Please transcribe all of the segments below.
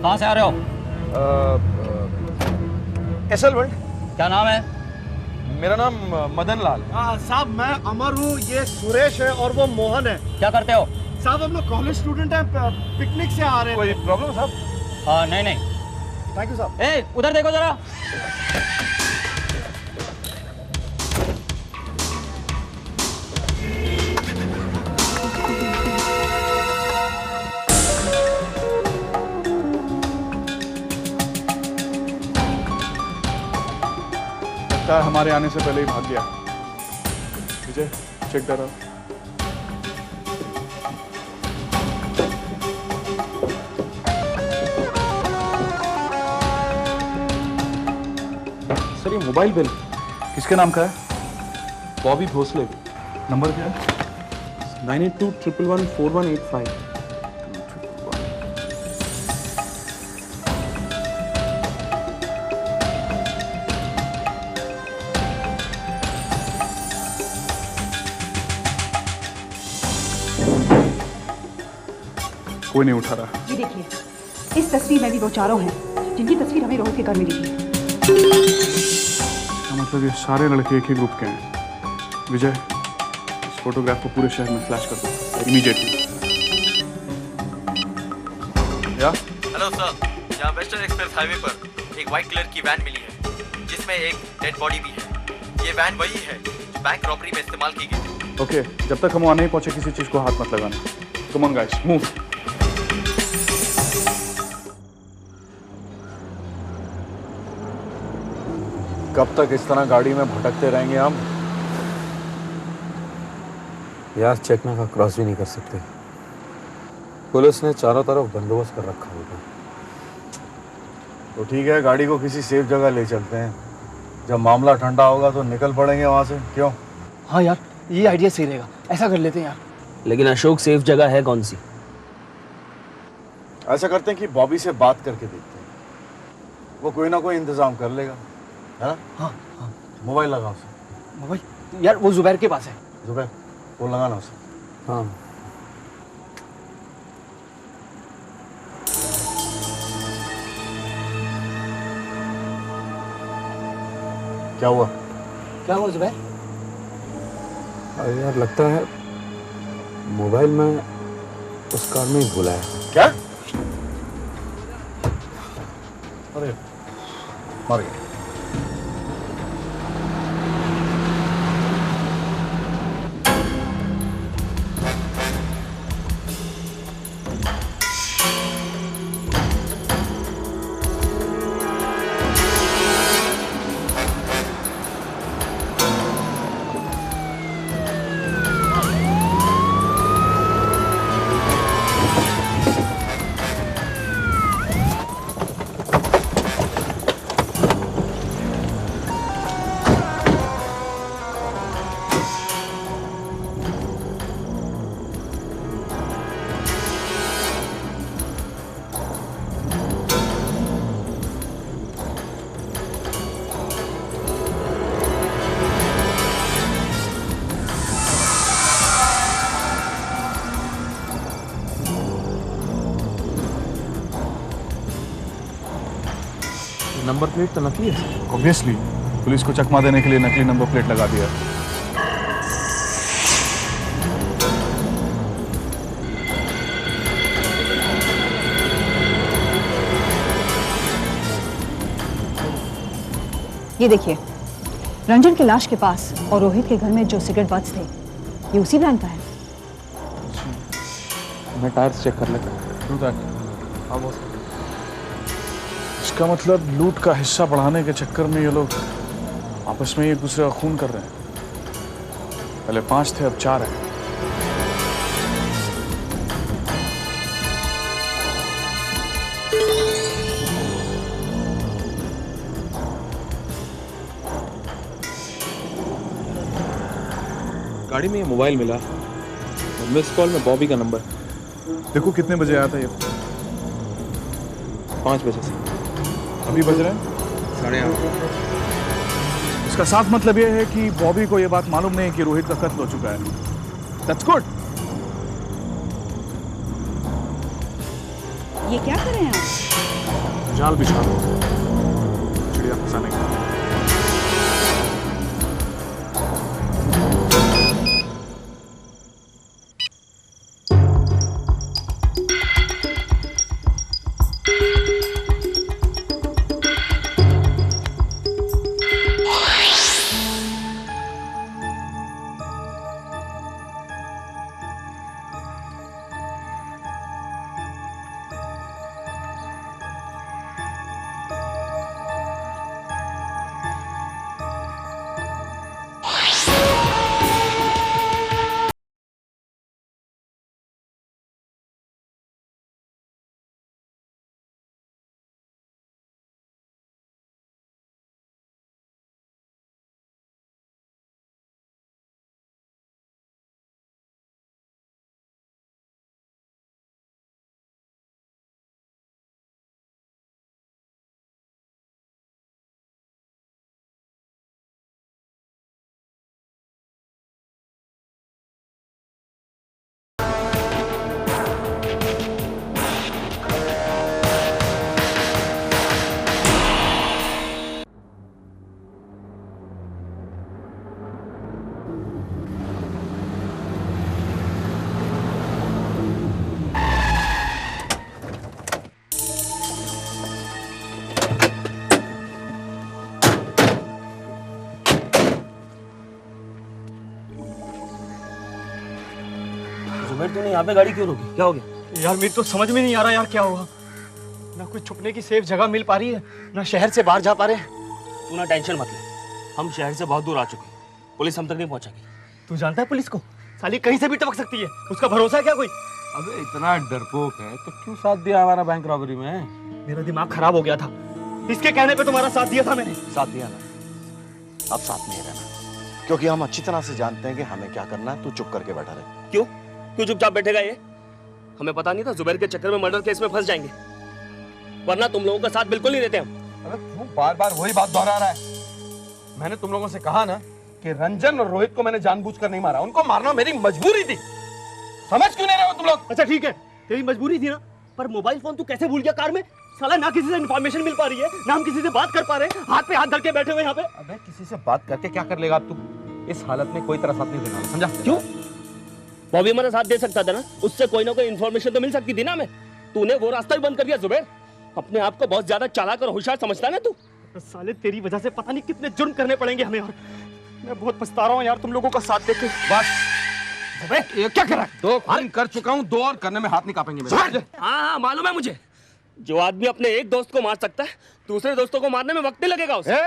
कहाँ से आ रहे हो? एसलमेंट। क्या नाम है? मेरा नाम मदन लाल। साहब मैं अमर हूँ, ये सुरेश है और वो मोहन है। क्या करते हो? साहब हम लोग कॉलेज स्टूडेंट हैं, पिकनिक से आ रहे हैं। कोई प्रॉब्लम साहब? नहीं नहीं। थैंक यू साहब। ए, उधर देखो जरा। लगता है हमारे आने से पहले ही भाग गया। विजय, चेक दैट आउट। सर, ये मोबाइल बिल किसके नाम का है? बॉबी भोसले। नंबर क्या है? 9821114185। कोई नहीं उठा रहा। ये देखिए, इस तस्वीर में भी वो चारों हैं जिनकी तस्वीर हमें रोहित के घर मिली थी। मतलब ये सारे लड़के एक ही ग्रुप के हैं। विजय, इस फोटोग्राफ को पूरे शहर में फ्लैश कर दो इमीडिएटली। या हेलो सर, यहाँ वेस्टर्न एक्सप्रेस हाईवे पर एक वाइट कलर की वैन मिली है जिसमें एक डेड बॉडी भी है। ये वैन वही है जो बैंक रॉबरी में इस्तेमाल की गई थी। ओके, जब तक हम वहाँ नहीं पहुंचे किसी चीज को हाथ मत लगाना। Come on guys, move. कब तक इस तरह गाड़ी में भटकते रहेंगे हम? यार, चेकना का क्रॉस भी नहीं कर सकते। पुलिस ने चारों तरफ बंदोबस्त कर रखा होगा। तो ठीक है, गाड़ी को किसी सेफ जगह ले चलते हैं। जब मामला ठंडा होगा तो निकल पड़ेंगे वहां से। क्यों? हाँ यार, ये आइडिया सही रहेगा, ऐसा कर लेते हैं यार। लेकिन अशोक, सेफ जगह है कौन सी? ऐसा करते हैं कि बॉबी से बात करके देखते हैं, वो कोई ना कोई इंतजाम कर लेगा, है ना? हाँ हाँ। मोबाइल लगाओ उसे। मोबाइल? यार वो जुबैर के पास है। जुबैर, फोन लगाना उसे। हाँ। क्या हुआ? क्या हुआ जुबैर? अरे यार, लगता है मोबाइल में उस कार में ही भूला है। क्या? अरे मर गया। नंबर प्लेट तो नकली है। ऑब्वियसली पुलिस को चकमा देने के लिए नकली नंबर प्लेट लगा दिया। ये देखिए, रंजन की लाश के पास और रोहित के घर में जो सिगरेट बट्स थे, ये उसी ब्रांड का है। मैं टायर्स चेक कर लेता हूँ। इसका मतलब लूट का हिस्सा बढ़ाने के चक्कर में ये लोग आपस में एक दूसरे का खून कर रहे हैं। पहले 5 थे, अब 4 हैं। गाड़ी में ये मोबाइल मिला, मिस कॉल में बॉबी का नंबर। देखो कितने बजे आया था ये? 5 बजे से। अभी बज रहे हैं 8:30। इसका साफ मतलब ये है कि बॉबी को ये बात मालूम नहीं कि रोहित का कत्ल हो चुका है। That's good. ये क्या कर रहे हैं आप? जाल बिछा दो चिड़िया फंसाने का। जुबैर तूने यहाँ पे गाड़ी क्यों रोकी? क्या हो गया? यार मेरी तो समझ में नहीं आ रहा यार क्या हुआ। ना कोई छुपने की सेफ जगह मिल पा रही है, ना शहर से बाहर जा पा रहे हैं। तू ना टेंशन मत ले, हम शहर से बहुत दूर आ चुके हैं, पुलिस हम तक नहीं पहुंचेगी। तू जानता है पुलिस को साली कहीं से भी टपक सकती है, उसका भरोसा है क्या कोई? अबे इतना डरपोक है तो क्यों साथ दिया हमारा बैंक रॉबरी में? मेरा दिमाग खराब हो गया था, इसके कहने पे तुम्हारा साथ दिया था मैंने। साथ दिया ना, अब साथ नहीं रहना, क्योंकि हम अच्छी तरह से जानते हैं कि हमें क्या करना है। तू चुप करके बैठा रहे। क्यों क्यों चुपचाप बैठेगा ये? हमें पता नहीं था जुबैर के चक्कर में मर्डर केस में फंस जाएंगे, वरना तुम लोगों का साथ बिल्कुल नहीं देते हम। अरे तू बार बार वही बात दोहरा रहा है। मैंने तुम लोगों से कहा ना कि रंजन और रोहित को मैंने जानबूझकर नहीं मारा, उनको मारना मेरी मजबूरी थी। समझ क्यों नहीं रहे हो तुम लोग? अच्छा ठीक है, तेरी मजबूरी थी ना, पर मोबाइल फोन तू कैसे भूल गया कार में? साला ना किसी से इंफॉर्मेशन मिल पा रही है, ना हम किसी से बात कर पा रहे हैं, हाथ पे हाथ धर के बैठे हुए यहाँ पे। अबे किसी से बात करके क्या कर लेगा अब तू? इस हालत में कोई तरह साथ नहीं देना, समझा? क्यों? बॉबी हमारा साथ दे सकता था ना, उससे कोई ना कोई इन्फॉर्मेशन तो मिल सकती थी ना हमें। तूने वो रास्ता ही बंद कर दिया जुबैर। अपने आप को बहुत ज्यादा चालाक और होशियार समझता है ना तू। साले तेरी वजह से पता नहीं कितने जुर्म करने पड़ेंगे हमें यार। मैं बहुत पछता रहा हूँ यार तुम लोगों का साथ देके। बस ये क्या कर रहा है? 2 खून कर चुका हूँ, 2 और करने में हाथ नहीं कांपेंगे मेरे। हाँ मालूम है मुझे, जो आदमी अपने एक दोस्त को मार सकता है दूसरे दोस्तों को मारने में वक्त नहीं लगेगा उसे।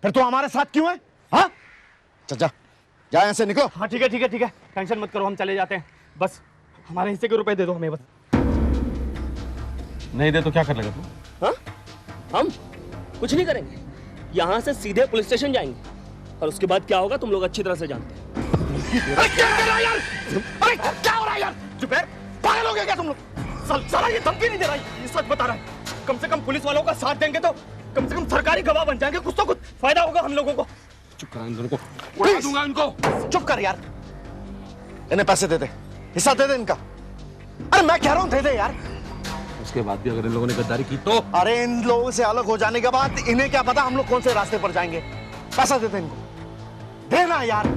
फिर तू हमारे साथ क्यों है? हाँ चाचा जा यहाँ से निकलो। हाँ ठीक है ठीक है ठीक है, टेंशन मत करो, हम चले जाते हैं। बस हमारे हिस्से के रुपए दे दो हमें बस। नहीं दे तो क्या कर लेगा तू? हाँ? हम कुछ नहीं करेंगे, यहाँ से सीधे पुलिस स्टेशन जाएंगे और उसके बाद क्या होगा तुम लोग अच्छी तरह से जानते हैं। अरे क्या कर रहा है यार? अरे क्या हो रहा है यार? जुबैर पागल हो गए क्या तुम लोग? साला ये धमकी नहीं दे रहा है, ये सच बता रहा है। कम से कम पुलिस वालों का साथ देंगे तो कम से कम सरकारी गवाह बन जाएंगे, कुछ तो कुछ फायदा होगा हम लोगों को। चुप करा इन दोनों को, उड़ा दूंगा इनको। चुप कर यार, इन्हें पैसे दे दे, हिस्सा दे दे इनका। अरे मैं कह रहा हूँ दे दे यार। उसके बाद भी अगर इन लोगों ने गद्दारी की तो? अरे इन लोगों से अलग हो जाने के बाद इन्हें क्या पता हम लोग कौन से रास्ते पर जाएंगे। पैसा दे दे इनको, देना यार।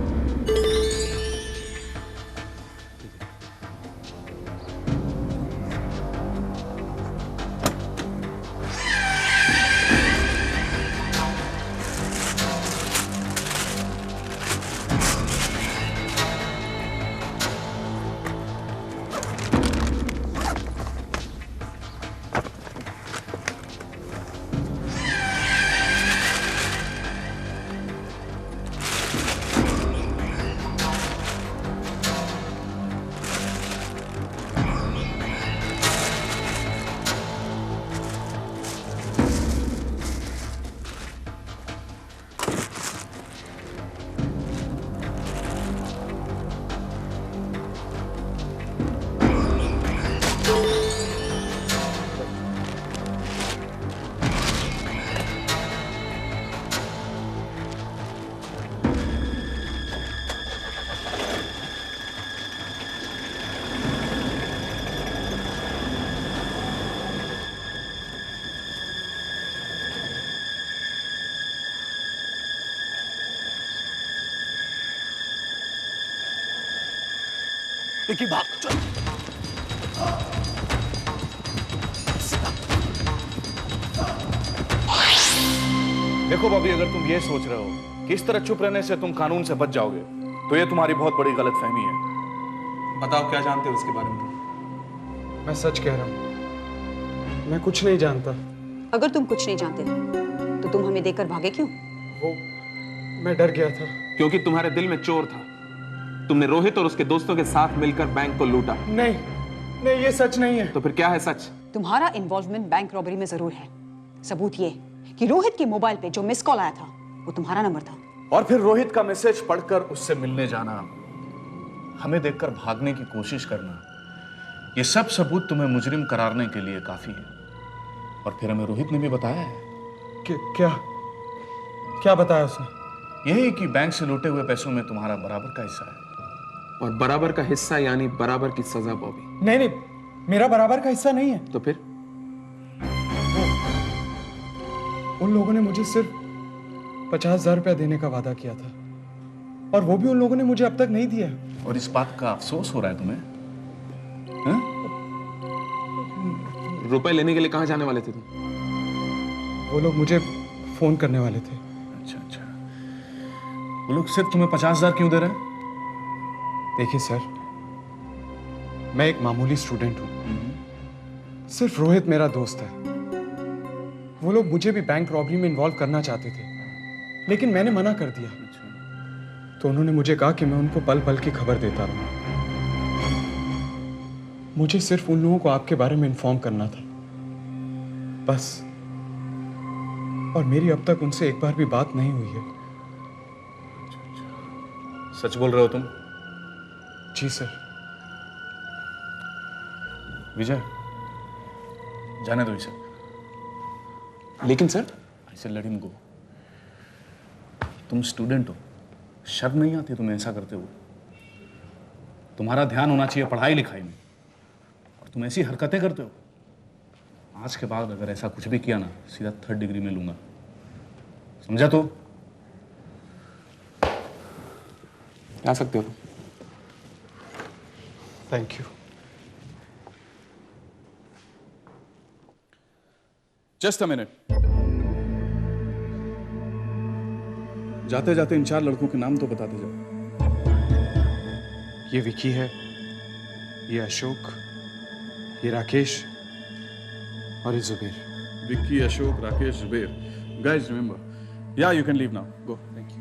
विक्की भाग चल। देखो बॉबी, अगर तुम ये सोच रहे हो कि इस तरह चुप रहने से तुम कानून से बच जाओगे तो ये तुम्हारी बहुत बड़ी गलतफहमी है। बताओ क्या जानते हो उसके बारे में? मैं सच कह रहा हूँ, मैं कुछ नहीं जानता। अगर तुम कुछ नहीं जानते तो तुम हमें देकर भागे क्यों? वो मैं डर गया था। क्योंकि तुम्हारे दिल में चोर था। तुमने रोहित और उसके दोस्तों के साथ मिलकर बैंक को लूटा। नहीं नहीं, ये सच नहीं है। तो फिर क्या है सच? तुम्हारा इन्वॉल्वमेंट बैंक रॉबरी में जरूर है। सबूत ये कि रोहित के मोबाइल पे जो मिस कॉल आया था वो तुम्हारा नंबर था। और फिर रोहित का मैसेज पढ़कर उससे मिलने जाना, हमें देखकर भागने की कोशिश करना, ये सब सबूत तुम्हें मुजरिम करारने के लिए काफी है। और फिर हमें रोहित ने भी बताया है। क्या क्या बताया उसने? यही कि बैंक से लूटे हुए पैसों में तुम्हारा बराबर का हिस्सा है। और बराबर का हिस्सा यानी बराबर की सजा बॉबी। नहीं नहीं, मेरा बराबर का हिस्सा नहीं है। तो फिर? उन लोगों ने मुझे सिर्फ 50,000 रुपया देने का वादा किया था, और वो भी उन लोगों ने मुझे अब तक नहीं दिया। और इस बात का अफसोस हो रहा है तुम्हें? रुपए लेने के लिए कहां जाने वाले थे तुम? वो लोग मुझे फोन करने वाले थे। अच्छा अच्छा, वो लोग सिर्फ तुम्हें 50,000 क्यों दे रहे हैं? देखिए सर, मैं एक मामूली स्टूडेंट हूं। सिर्फ रोहित मेरा दोस्त है। वो लोग मुझे भी बैंक रॉबरी में इन्वॉल्व करना चाहते थे, लेकिन मैंने मना कर दिया। तो उन्होंने मुझे कहा कि मैं उनको पल पल की खबर देता रहूं। मुझे सिर्फ उन लोगों को आपके बारे में इन्फॉर्म करना था, बस। और मेरी अब तक उनसे एक बार भी बात नहीं हुई है। सच बोल रहे हो तुम? जी सर। विजय, जाने दो इसे। लेकिन sir, I said let him go। तुम स्टूडेंट हो, शर्म नहीं आती तुम्हें ऐसा करते हुए? तुम्हारा ध्यान होना चाहिए पढ़ाई लिखाई में, और तुम ऐसी हरकतें करते हो। आज के बाद अगर ऐसा कुछ भी किया ना, सीधा 3rd डिग्री में लूंगा, समझा? तो जा सकते हो। Thank you. Just a minute. जाते जाते इन 4 लड़कों के नाम तो बताते जाओ। ये विकी है, ये अशोक, ये राकेश और ये जुबेर। विक्की, अशोक, राकेश, जुबेर। गाइस रिमेंबर, या you can leave now, go. Thank you.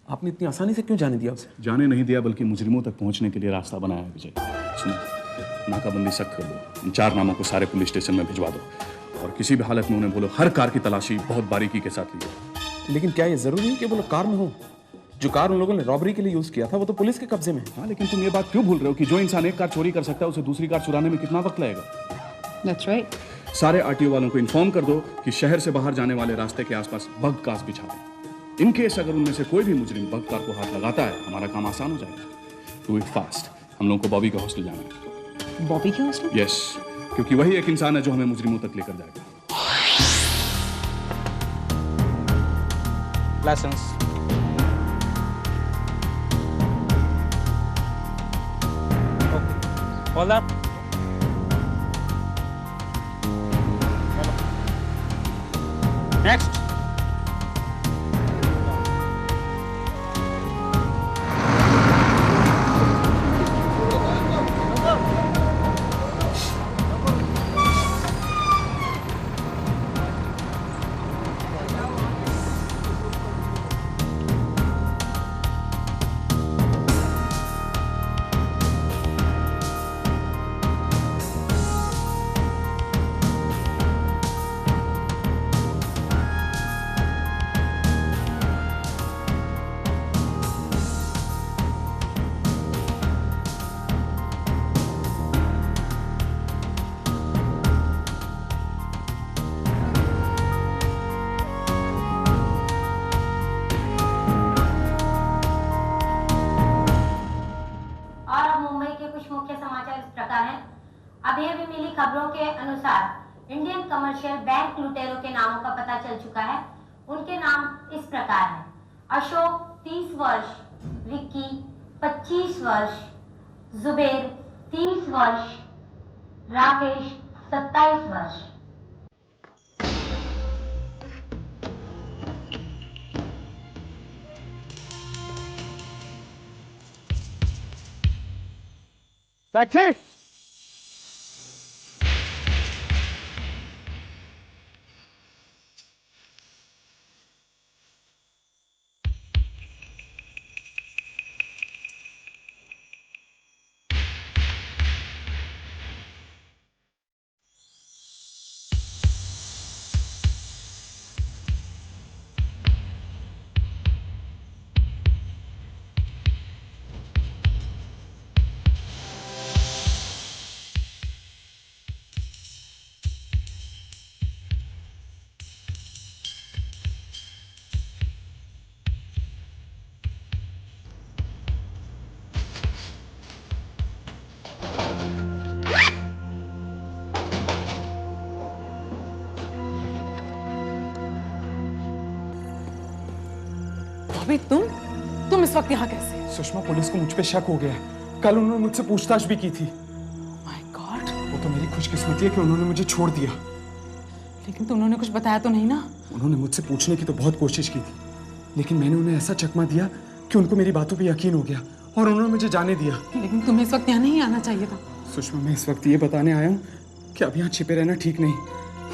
आपने इतनी आसानी से क्यों जाने दिया उसे? जाने नहीं दिया, बल्कि मुजरिमों तक पहुंचने के लिए रास्ता बनाया है। विजय सुनो, नाकाबंदी सख्त कर दो। इन 4 नामों को सारे पुलिस स्टेशन में भिजवा दो, और किसी भी हालत में उन्हें बोलो हर कार की तलाशी बहुत बारीकी के साथ लीजिए। लेकिन क्या ये जरूरी है कि वो लोग कार में हो? जो कार उन लोगों ने रॉबरी के लिए यूज किया था वो तो पुलिस के कब्जे में है। हाँ, लेकिन तुम ये बात क्यों भूल रहे हो कि जो इंसान एक कार चोरी कर सकता है उसे दूसरी कार चुराने में कितना वक्त लगेगा? That's right। सारे आरटीओ वालों को इन्फॉर्म कर दो कि शहर से बाहर जाने वाले रास्ते के आसपास बग कास बिछा दें। इन केस अगर उनमें से कोई भी मुजरिम बग कार को हाथ लगाता है, हमारा काम आसान हो जाएगा। Do it fast. हम लोगों को बॉबी के हॉस्टल जाना है। बॉबी के हॉस्टल? यस, क्योंकि वही एक इंसान है जो हमें मुजरिमों तक लेकर जाएगा। लाइसेंस। Hold that. Next. अभी अभी मिली खबरों के अनुसार इंडियन कमर्शियल बैंक लुटेरों के नामों का पता चल चुका है। उनके नाम इस प्रकार हैं: अशोक 30 वर्ष, विक्की 25 वर्ष, जुबेर 30 वर्ष, राकेश 27 वर्ष। टैक्सी! भाभी तुम इस वक्त यहाँ कैसे? सुषमा, पुलिस को मुझ पे शक हो गया है। कल उन्होंने मुझसे पूछताछ भी की थी। My God! वो तो मेरी खुशकिस्मती है कि उन्होंने मुझे छोड़ दिया। लेकिन तो उन्होंने कुछ बताया तो नहीं ना? उन्होंने मुझसे पूछने की तो बहुत कोशिश की थी, लेकिन मैंने उन्हें ऐसा चकमा दिया कि उनको मेरी बातों पे यकीन हो गया और उन्होंने मुझे जाने दिया। लेकिन तुम्हें इस वक्त यहाँ नहीं आना चाहिए था। सुषमा, मैं इस वक्त ये बताने आया हूँ कि अब यहाँ छिपे रहना ठीक नहीं।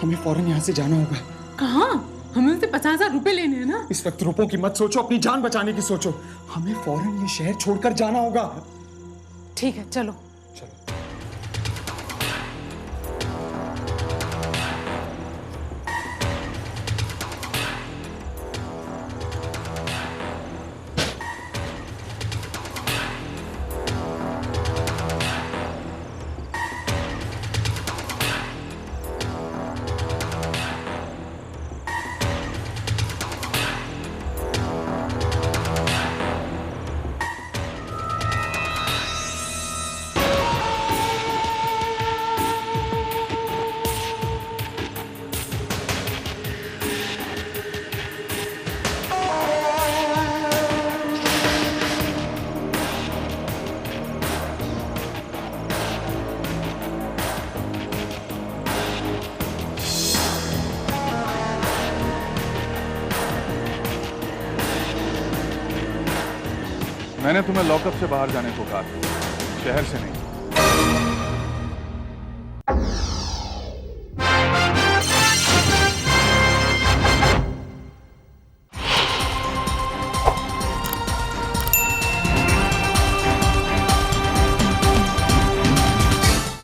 हमें फौरन यहाँ से जाना होगा। कहाँ? हमें उनसे 50,000 रुपए लेने हैं ना। इस वक्त रुपयों की मत सोचो, अपनी जान बचाने की सोचो। हमें फौरन ये शहर छोड़कर जाना होगा। ठीक है, चलो। मैंने तुम्हें लॉकअप से बाहर जाने को कहा था, शहर से नहीं।